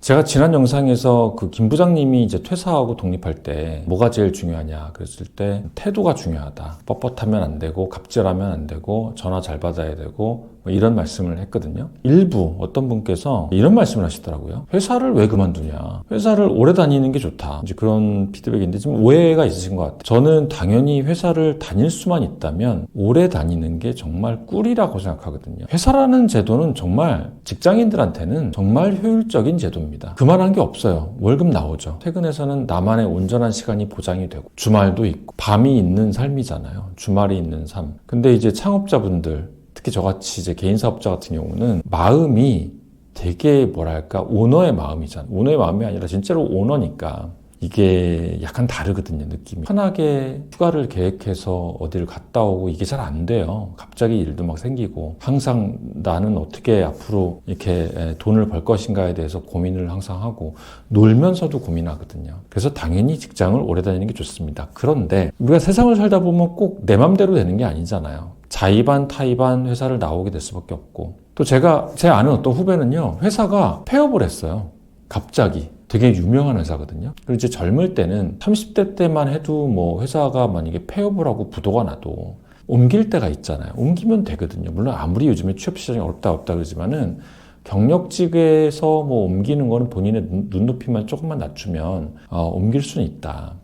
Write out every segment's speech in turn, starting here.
제가 지난 영상에서 그 김 부장님이 이제 퇴사하고 독립할 때 뭐가 제일 중요하냐 그랬을 때 태도가 중요하다. 뻣뻣하면 안 되고 갑질하면 안 되고 전화 잘 받아야 되고 뭐 이런 말씀을 했거든요. 일부 어떤 분께서 이런 말씀을 하시더라고요. 회사를 왜 그만두냐. 회사를 오래 다니는 게 좋다. 이제 그런 피드백인데 좀 오해가 있으신 것 같아요. 저는 당연히 회사를 다닐 수만 있다면 오래 다니는 게 정말 꿀이라고 생각하거든요. 회사라는 제도는 정말 직장인들한테는 정말 효율적인 제도입니다. 그만한 게 없어요. 월급 나오죠. 퇴근해서는 나만의 온전한 시간이 보장이 되고 주말도 있고 밤이 있는 삶이잖아요. 주말이 있는 삶. 근데 이제 창업자분들 특히 저같이 이제 개인 사업자 같은 경우는 마음이 되게 뭐랄까 오너의 마음이잖아요. 오너의 마음이 아니라 진짜로 오너니까 이게 약간 다르거든요, 느낌이. 편하게 휴가를 계획해서 어디를 갔다 오고 이게 잘 안 돼요. 갑자기 일도 막 생기고 항상 나는 어떻게 앞으로 이렇게 돈을 벌 것인가에 대해서 고민을 항상 하고 놀면서도 고민하거든요. 그래서 당연히 직장을 오래 다니는 게 좋습니다. 그런데 우리가 세상을 살다 보면 꼭 내 맘대로 되는 게 아니잖아요. 자의반 타의반 회사를 나오게 될 수밖에 없고 또 제 아는 어떤 후배는요, 회사가 폐업을 했어요. 갑자기. 되게 유명한 회사거든요. 그리고 이제 젊을 때는 30대 때만 해도 뭐 회사가 만약에 폐업을 하고 부도가 나도 옮길 때가 있잖아요. 옮기면 되거든요. 물론 아무리 요즘에 취업 시장이 어렵다 그러지만은 경력직에서 뭐 옮기는 거는 본인의 눈높이만 조금만 낮추면 옮길 수는 있다.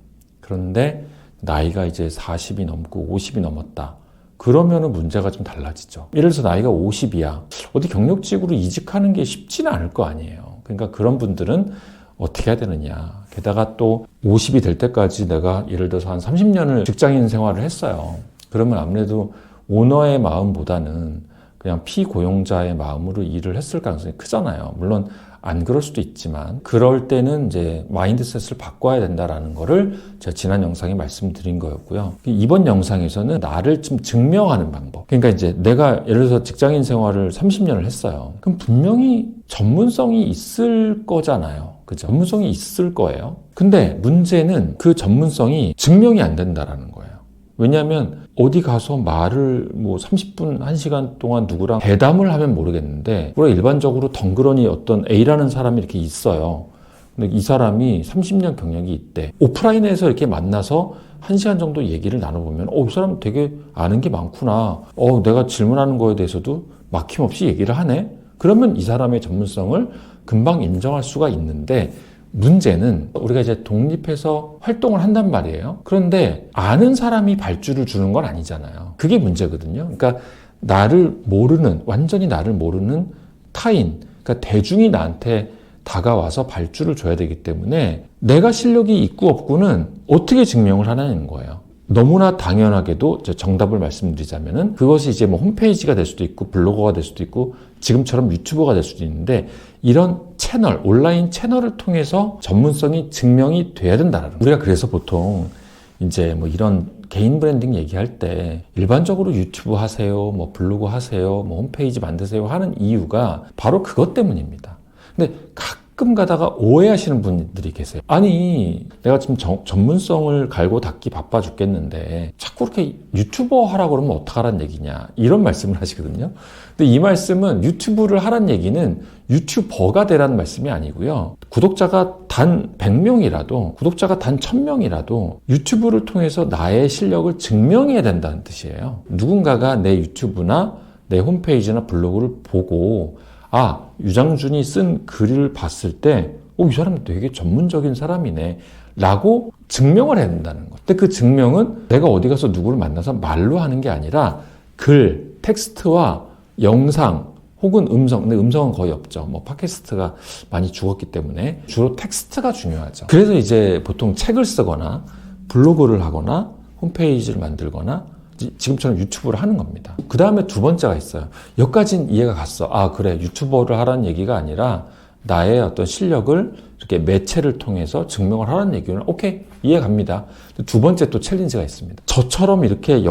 그런데 나이가 이제 40이 넘고 50이 넘었다. 그러면은 문제가 좀 달라지죠. 예를 들어서 나이가 50이야. 어디 경력직으로 이직하는 게 쉽지는 않을 거 아니에요. 그러니까 그런 분들은 어떻게 해야 되느냐. 게다가 또 50이 될 때까지 내가 예를 들어서 한 30년을 직장인 생활을 했어요. 그러면 아무래도 오너의 마음보다는 그냥 피고용자의 마음으로 일을 했을 가능성이 크잖아요. 물론 안 그럴 수도 있지만 그럴 때는 이제 마인드셋을 바꿔야 된다라는 거를 제가 지난 영상에 말씀드린 거였고요. 이번 영상에서는 나를 좀 증명하는 방법. 그러니까 이제 내가 예를 들어서 직장인 생활을 30년을 했어요. 그럼 분명히 전문성이 있을 거잖아요. 그죠? 전문성이 있을 거예요. 근데 문제는 그 전문성이 증명이 안 된다라는 거예요. 왜냐하면 어디 가서 말을 뭐 30분, 1시간 동안 누구랑 대담을 하면 모르겠는데 우리가 일반적으로 덩그러니 어떤 A라는 사람이 이렇게 있어요. 근데 이 사람이 30년 경력이 있대. 오프라인에서 이렇게 만나서 1시간 정도 얘기를 나눠보면 이 사람 되게 아는 게 많구나. 내가 질문하는 거에 대해서도 막힘없이 얘기를 하네. 그러면 이 사람의 전문성을 금방 인정할 수가 있는데 문제는 우리가 이제 독립해서 활동을 한단 말이에요. 그런데 아는 사람이 발주를 주는 건 아니잖아요. 그게 문제거든요. 그러니까 완전히 나를 모르는 타인, 그러니까 대중이 나한테 다가와서 발주를 줘야 되기 때문에 내가 실력이 있고 없고는 어떻게 증명을 하냐는 거예요. 너무나 당연하게도 정답을 말씀드리자면은 그것이 이제 뭐 홈페이지가 될 수도 있고 블로거가 될 수도 있고 지금처럼 유튜버가 될 수도 있는데 이런 채널, 온라인 채널을 통해서 전문성이 증명이 돼야 된다라는 거예요. 우리가 그래서 보통 이제 뭐 이런 개인 브랜딩 얘기할 때 일반적으로 유튜브 하세요, 뭐 블로그 하세요, 뭐 홈페이지 만드세요 하는 이유가 바로 그것 때문입니다. 근데 가끔 가다가 오해하시는 분들이 계세요. 아니, 내가 지금 전문성을 갈고 닦기 바빠 죽겠는데 자꾸 이렇게 유튜버 하라고 그러면 어떡하라는 얘기냐 이런 말씀을 하시거든요. 근데 이 말씀은 유튜브를 하라는 얘기는 유튜버가 되라는 말씀이 아니고요. 구독자가 단 100명이라도 구독자가 단 1000명이라도 유튜브를 통해서 나의 실력을 증명해야 된다는 뜻이에요. 누군가가 내 유튜브나 내 홈페이지나 블로그를 보고 유장준이 쓴 글을 봤을 때 이 사람 되게 전문적인 사람이네 라고 증명을 해야 된다는 거예요. 근데 그 증명은 내가 어디 가서 누구를 만나서 말로 하는 게 아니라 글, 텍스트와 영상 혹은 음성, 근데 음성은 거의 없죠. 뭐 팟캐스트가 많이 죽었기 때문에 주로 텍스트가 중요하죠. 그래서 이제 보통 책을 쓰거나 블로그를 하거나 홈페이지를 만들거나 지금처럼 유튜브를 하는 겁니다. 그 다음에 두 번째가 있어요. 여기까지는 이해가 갔어. 그래. 유튜버를 하라는 얘기가 아니라 나의 어떤 실력을 이렇게 매체를 통해서 증명을 하라는 얘기는 오케이. 이해 갑니다. 두 번째 또 챌린지가 있습니다. 저처럼 이렇게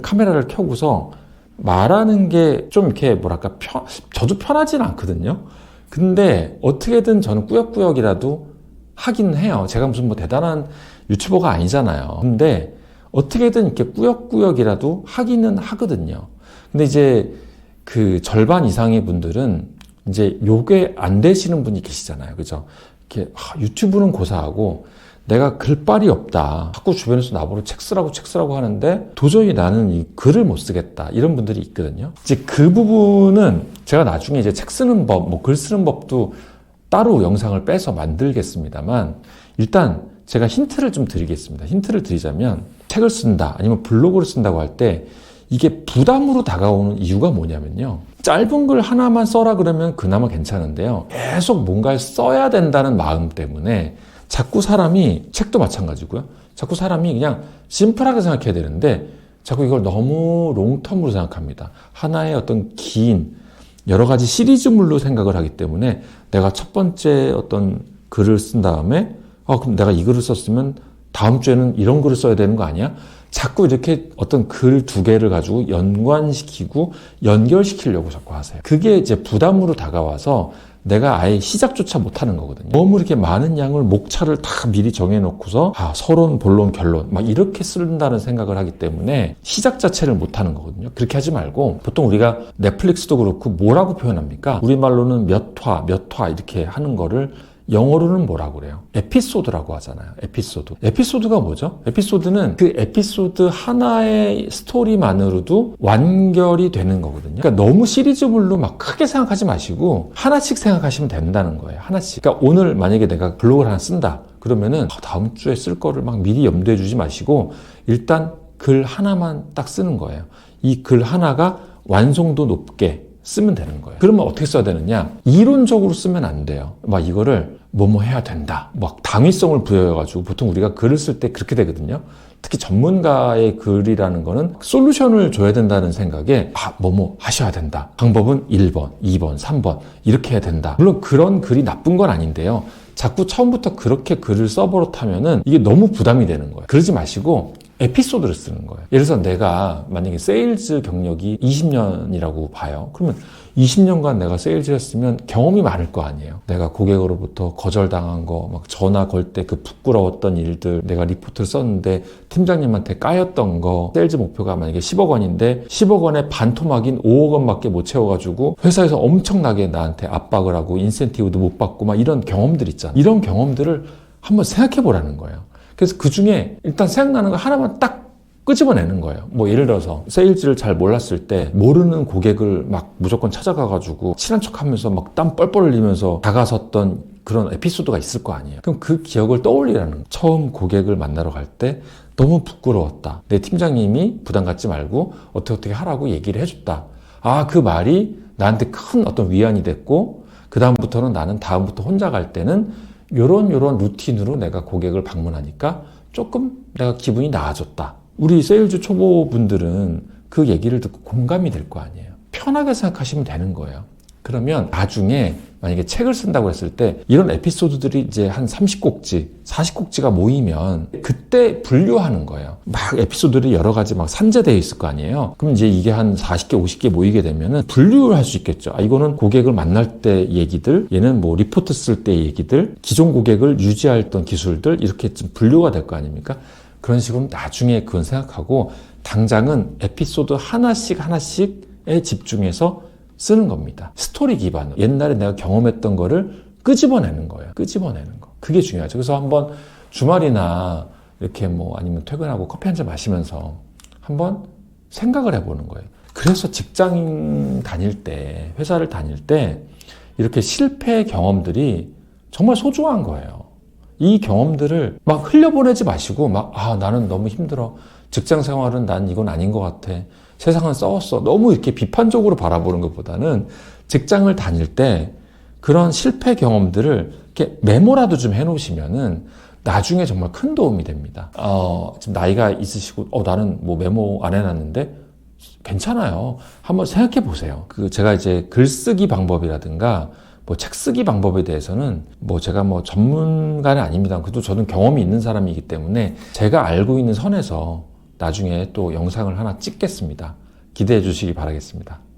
카메라를 켜고서 말하는 게 좀 이렇게 뭐랄까, 저도 편하진 않거든요. 근데 어떻게든 저는 꾸역꾸역이라도 하긴 해요. 제가 무슨 뭐 대단한 유튜버가 아니잖아요. 근데 어떻게든 이렇게 꾸역꾸역이라도 하기는 하거든요. 근데 이제 그 절반 이상의 분들은 이제 요게 안 되시는 분이 계시잖아요. 그죠? 이렇게 유튜브는 고사하고 내가 글빨이 없다. 자꾸 주변에서 나보고 책 쓰라고 하는데 도저히 나는 이 글을 못 쓰겠다. 이런 분들이 있거든요. 이제 그 부분은 제가 나중에 이제 책 쓰는 법, 뭐 글 쓰는 법도 따로 영상을 빼서 만들겠습니다만 일단 제가 힌트를 좀 드리겠습니다. 힌트를 드리자면 책을 쓴다 아니면 블로그를 쓴다고 할 때 이게 부담으로 다가오는 이유가 뭐냐면요. 짧은 글 하나만 써라 그러면 그나마 괜찮은데요. 계속 뭔가를 써야 된다는 마음 때문에 자꾸 사람이, 책도 마찬가지고요. 자꾸 사람이 그냥 심플하게 생각해야 되는데 자꾸 이걸 너무 롱텀으로 생각합니다. 하나의 어떤 긴 여러 가지 시리즈물로 생각을 하기 때문에 내가 첫 번째 어떤 글을 쓴 다음에 그럼 내가 이 글을 썼으면 다음 주에는 이런 글을 써야 되는 거 아니야? 자꾸 이렇게 어떤 글 두 개를 가지고 연관시키고 연결시키려고 자꾸 하세요. 그게 이제 부담으로 다가와서 내가 아예 시작조차 못하는 거거든요. 너무 이렇게 많은 양을 목차를 다 미리 정해놓고서 서론, 본론, 결론 막 이렇게 쓴다는 생각을 하기 때문에 시작 자체를 못하는 거거든요. 그렇게 하지 말고 보통 우리가 넷플릭스도 그렇고 뭐라고 표현합니까? 우리말로는 몇 화 이렇게 하는 거를 영어로는 뭐라고 그래요? 에피소드라고 하잖아요. 에피소드. 에피소드가 뭐죠? 에피소드는 그 에피소드 하나의 스토리만으로도 완결이 되는 거거든요. 그러니까 너무 시리즈물로 막 크게 생각하지 마시고 하나씩 생각하시면 된다는 거예요. 하나씩. 그러니까 오늘 만약에 내가 블로그를 하나 쓴다. 그러면은 다음 주에 쓸 거를 막 미리 염두에 두지 마시고 일단 글 하나만 딱 쓰는 거예요. 이 글 하나가 완성도 높게 쓰면 되는 거예요. 그러면 어떻게 써야 되느냐? 이론적으로 쓰면 안 돼요. 막 이거를 뭐뭐 해야 된다. 막 당위성을 부여해가지고 보통 우리가 글을 쓸 때 그렇게 되거든요. 특히 전문가의 글이라는 거는 솔루션을 줘야 된다는 생각에 뭐뭐 하셔야 된다. 방법은 1번, 2번, 3번 이렇게 해야 된다. 물론 그런 글이 나쁜 건 아닌데요. 자꾸 처음부터 그렇게 글을 써버릇하면은 이게 너무 부담이 되는 거예요. 그러지 마시고 에피소드를 쓰는 거예요. 예를 들어서 내가 만약에 세일즈 경력이 20년이라고 봐요. 그러면 20년간 내가 세일즈를 했으면 경험이 많을 거 아니에요. 내가 고객으로부터 거절당한 거, 막 전화 걸 때 그 부끄러웠던 일들, 내가 리포트를 썼는데 팀장님한테 까였던 거, 세일즈 목표가 만약에 10억 원인데 10억 원에 반토막인 5억 원밖에 못 채워가지고 회사에서 엄청나게 나한테 압박을 하고 인센티브도 못 받고 막 이런 경험들 있잖아. 이런 경험들을 한번 생각해 보라는 거예요. 그래서 그 중에 일단 생각나는 거 하나만 딱 끄집어내는 거예요. 뭐 예를 들어서 세일즈를 잘 몰랐을 때 모르는 고객을 막 무조건 찾아가가지고 친한 척하면서 막 땀 뻘뻘 흘리면서 다가섰던 그런 에피소드가 있을 거 아니에요. 그럼 그 기억을 떠올리라는 거예요. 처음 고객을 만나러 갈 때 너무 부끄러웠다. 내 팀장님이 부담 갖지 말고 어떻게 하라고 얘기를 해줬다. 그 말이 나한테 큰 어떤 위안이 됐고 그 다음부터는 나는 다음부터 혼자 갈 때는 요런 루틴으로 내가 고객을 방문하니까 조금 내가 기분이 나아졌다. 우리 세일즈 초보분들은 그 얘기를 듣고 공감이 될 거 아니에요. 편하게 생각하시면 되는 거예요. 그러면 나중에 만약에 책을 쓴다고 했을 때 이런 에피소드들이 이제 한 30꼭지, 40꼭지가 모이면 그때 분류하는 거예요. 막 에피소드들이 여러 가지 막 산재되어 있을 거 아니에요. 그럼 이제 이게 한 40개, 50개 모이게 되면은 분류를 할 수 있겠죠. 이거는 고객을 만날 때 얘기들, 얘는 뭐 리포트 쓸 때 얘기들, 기존 고객을 유지했던 기술들 이렇게 좀 분류가 될 거 아닙니까? 그런 식으로 나중에 그건 생각하고 당장은 에피소드 하나씩에 집중해서 쓰는 겁니다. 스토리 기반으로. 옛날에 내가 경험했던 거를 끄집어내는 거예요. 끄집어내는 거. 그게 중요하죠. 그래서 한번 주말이나 이렇게 뭐 아니면 퇴근하고 커피 한 잔 마시면서 한번 생각을 해보는 거예요. 그래서 직장 다닐 때, 회사를 다닐 때 이렇게 실패 경험들이 정말 소중한 거예요. 이 경험들을 막 흘려보내지 마시고 나는 너무 힘들어. 직장 생활은 난 이건 아닌 것 같아. 세상은 썩었어. 너무 이렇게 비판적으로 바라보는 것보다는 직장을 다닐 때 그런 실패 경험들을 이렇게 메모라도 좀 해놓으시면은 나중에 정말 큰 도움이 됩니다. 지금 나이가 있으시고, 나는 뭐 메모 안 해놨는데 괜찮아요. 한번 생각해 보세요. 제가 이제 글쓰기 방법이라든가 뭐 책 쓰기 방법에 대해서는 제가 전문가는 아닙니다. 그래도 저는 경험이 있는 사람이기 때문에 제가 알고 있는 선에서 나중에 또 영상을 하나 찍겠습니다. 기대해 주시기 바라겠습니다.